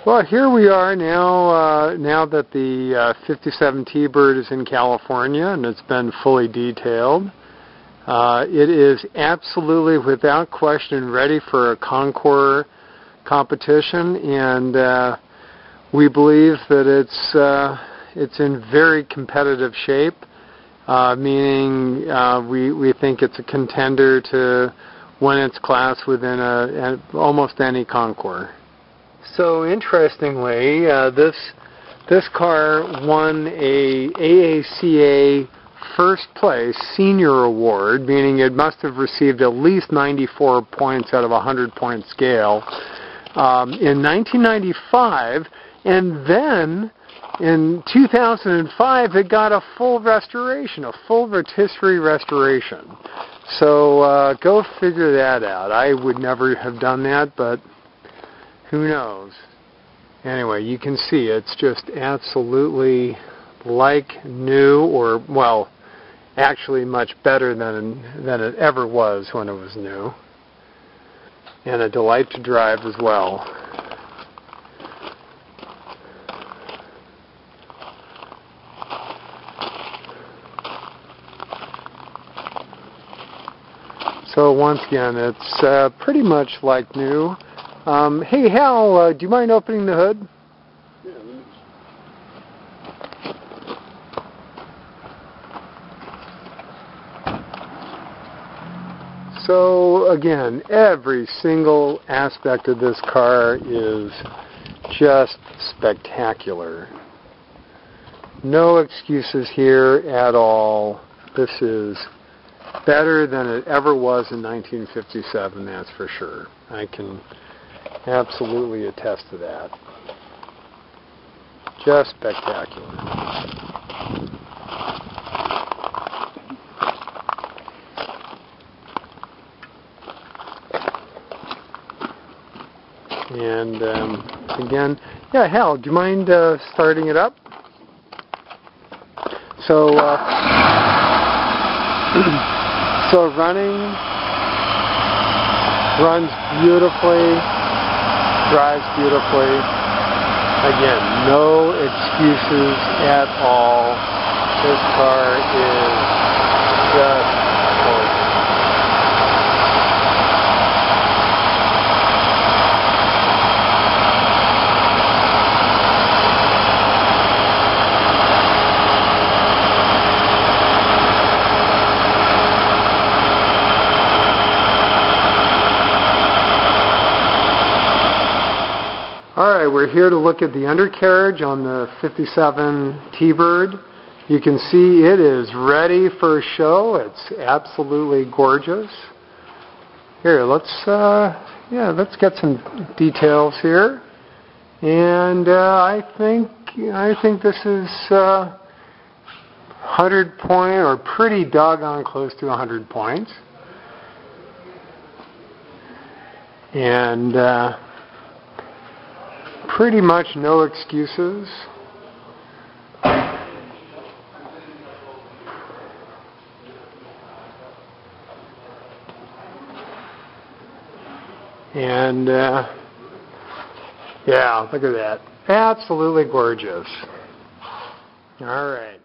Well, here we are now, now that the 57 T-Bird is in California and it's been fully detailed. It is absolutely, without question, ready for a Concours competition, and we believe that it's in very competitive shape, meaning we think it's a contender to win its class within almost any Concours. So interestingly, this car won a AACA First Place Senior Award, meaning it must have received at least 94 points out of a 100-point scale in 1995, and then in 2005 it got a full restoration, a full rotisserie restoration. So go figure that out. I would never have done that, but who knows? Anyway, you can see it's just absolutely like new, or, well, actually much better than it ever was when it was new. And a delight to drive as well. So once again, it's pretty much like new. Hey Hal, do you mind opening the hood? Yeah, So again, every single aspect of this car is just spectacular. No excuses here at all. This is better than it ever was in 1957, that's for sure. I can absolutely attest to that. Just spectacular. And again, yeah, Hal, do you mind starting it up? So, so runs beautifully, drives beautifully. Again, no excuses at all. This car is just gorgeous. Alright, we're here to look at the undercarriage on the 57 T-Bird. You can see it is ready for a show. It's absolutely gorgeous. Here, let's get some details here. And I think this is 100 point, or pretty doggone close to 100 points. And pretty much no excuses. And yeah, look at that. Absolutely gorgeous. All right.